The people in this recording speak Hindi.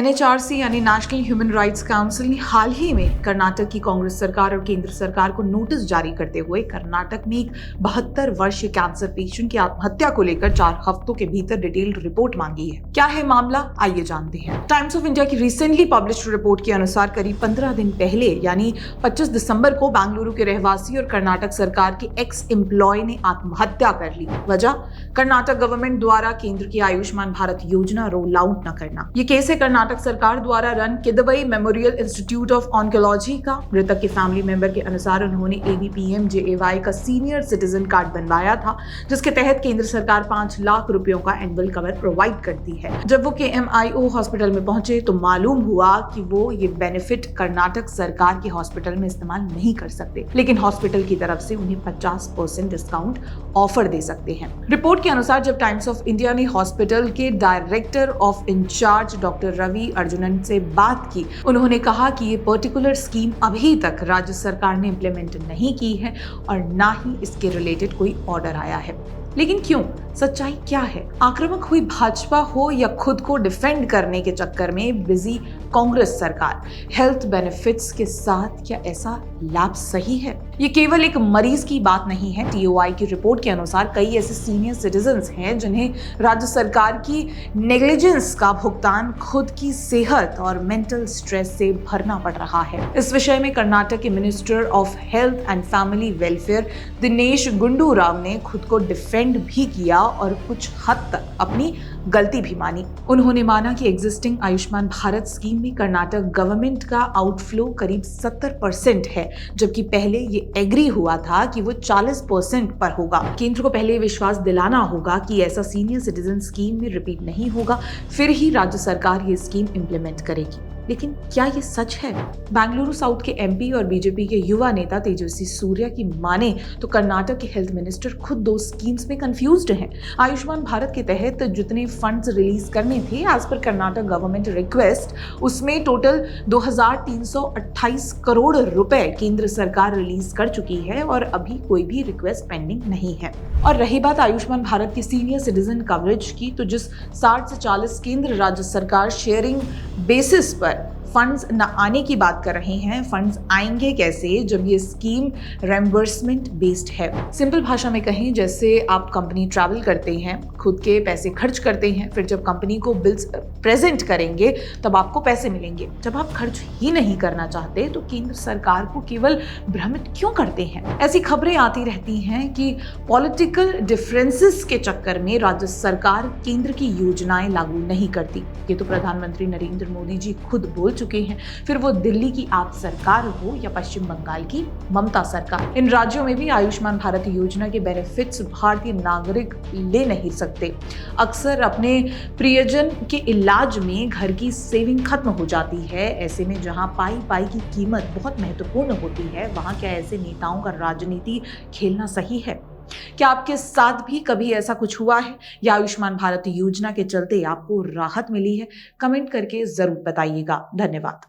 NHRC यानी नेशनल ह्यूमन राइट्स काउंसिल ने हाल ही में कर्नाटक की कांग्रेस सरकार और केंद्र सरकार को नोटिस जारी करते हुए कर्नाटक में एक 72 वर्षीय कैंसर पेशेंट की आत्महत्या को लेकर 4 हफ्तों के भीतर डिटेल्ड रिपोर्ट मांगी है। क्या है मामला, आइए जानते हैं। टाइम्स ऑफ इंडिया की रिसेंटली पब्लिश्ड रिपोर्ट के अनुसार करीब 15 दिन पहले यानी 25 दिसंबर को बेंगलुरु के रहवासी और कर्नाटक सरकार के एक्स एम्प्लॉय ने आत्महत्या कर ली। वजह, कर्नाटक गवर्नमेंट द्वारा केंद्र की आयुष्मान भारत योजना रोल आउट न करना। ये केस है कर्नाटक सरकार द्वारा run Kidwai memorial institute of oncology का। मृतक के फैमिली मेंबर के अनुसार उन्होंने ABPMJAY का सीनियर सिटीजन कार्ड बनवाया था, जिसके तहत केंद्र सरकार 5 लाख रुपयों का एनुअल कवर प्रोवाइड करती है। जब वो KMIO हॉस्पिटल में पहुंचे तो मालूम हुआ कि वो ये बेनिफिट कर्नाटक सरकार के हॉस्पिटल में इस्तेमाल नहीं कर सकते, लेकिन हॉस्पिटल की तरफ से उन्हें 50% डिस्काउंट ऑफर दे सकते हैं। रिपोर्ट के अनुसार जब टाइम्स ऑफ इंडिया ने हॉस्पिटल के director of incharge doctor Ravi Arjunan से बात की, उन्होंने कहा कि ये पर्टिकुलर स्कीम अभी तक राज्य सरकार ने इंप्लीमेंट नहीं की है और ना ही इसके रिलेटेड कोई ऑर्डर आया है। लेकिन क्यों? सच्चाई क्या है? आक्रामक हुई भाजपा हो या खुद को डिफेंड करने के चक्कर में बिजी कांग्रेस सरकार, हेल्थ बेनिफिट्स के साथ क्या ऐसा लाभ सही है? ये केवल एक मरीज की बात नहीं है। TOI की रिपोर्ट के अनुसार कई ऐसे सीनियर सिटीजन्स हैं जिन्हें राज्य सरकार की नेग्लिजेंस का भुगतान खुद की सेहत और मेंटल स्ट्रेस से भरना पड़ रहा है। इस विषय में कर्नाटक के minister of health and family welfare Dinesh Gundu Rao ने खुद को डिफेंड भी किया और कुछ हद तक अपनी गलती भी मानी। उन्होंने माना कि एग्जिस्टिंग आयुष्मान भारत स्कीम में कर्नाटक गवर्नमेंट का आउटफ्लो करीब 70% है, जबकि पहले ये एग्री हुआ था कि वो 40% पर होगा। केंद्र को पहले विश्वास दिलाना होगा कि ऐसा सीनियर सिटीजन स्कीम में रिपीट नहीं होगा, फिर ही राज्य सरकार ये स्कीम इंप्लीमेंट करेगी। लेकिन क्या ये सच है? बेंगलुरु साउथ के MP और BJP के युवा नेता तेजस्वी सूर्या की माने तो कर्नाटक के हेल्थ मिनिस्टर खुद 2 स्कीम्स में कंफ्यूज्ड हैं। आयुष्मान भारत के तहत जितने फंड्स रिलीज करने थे एज पर कर्नाटक गवर्नमेंट रिक्वेस्ट, उसमें टोटल 2328 करोड़ रुपए केंद्र सरकार रिलीज कर चुकी है और अभी कोई भी रिक्वेस्ट पेंडिंग नहीं है। और रही बात आयुष्मान भारत की सीनियर सिटीजन कवरेज की, तो जिस 60 से 40 केंद्र राज्य सरकार शेयरिंग बेसिस पर फंड्स न आने की बात कर रहे हैं, फंड्स आएंगे कैसे जब ये स्कीम रेम्बर्समेंट बेस्ड है? सिंपल भाषा में कहें, जैसे आप कंपनी ट्रैवल करते हैं, खुद के पैसे खर्च करते हैं, फिर जब कंपनी को बिल्स प्रेजेंट करेंगे तब आपको पैसे मिलेंगे। जब आप खर्च ही नहीं करना चाहते तो केंद्र सरकार को केवल भ्रमित क्यों करते हैं? ऐसी खबरें आती रहती हैं कि पॉलिटिकल डिफरेंसेस के चक्कर में राज्य सरकार केंद्र की योजनाएं लागू नहीं करती। ये तो प्रधानमंत्री नरेंद्र मोदी जी खुद बोल चुके हैं, फिर वो दिल्ली की आप सरकार हो या पश्चिम बंगाल की ममता सरकार। इन राज्यों में भी आयुष्मान भारत योजना के बेनिफिट्स भारतीय नागरिक ले नहीं सकते। अक्सर अपने प्रियजन के इलाज में घर की सेविंग खत्म हो जाती है। ऐसे में जहां पाई पाई की कीमत बहुत महत्वपूर्ण होती है, वहां क्या ऐसे नेताओं का राजनीति खेलना सही है? क्या आपके साथ भी कभी ऐसा कुछ हुआ है या आयुष्मान भारत योजना के चलते आपको राहत मिली है? कमेंट करके जरूर बताइएगा। धन्यवाद।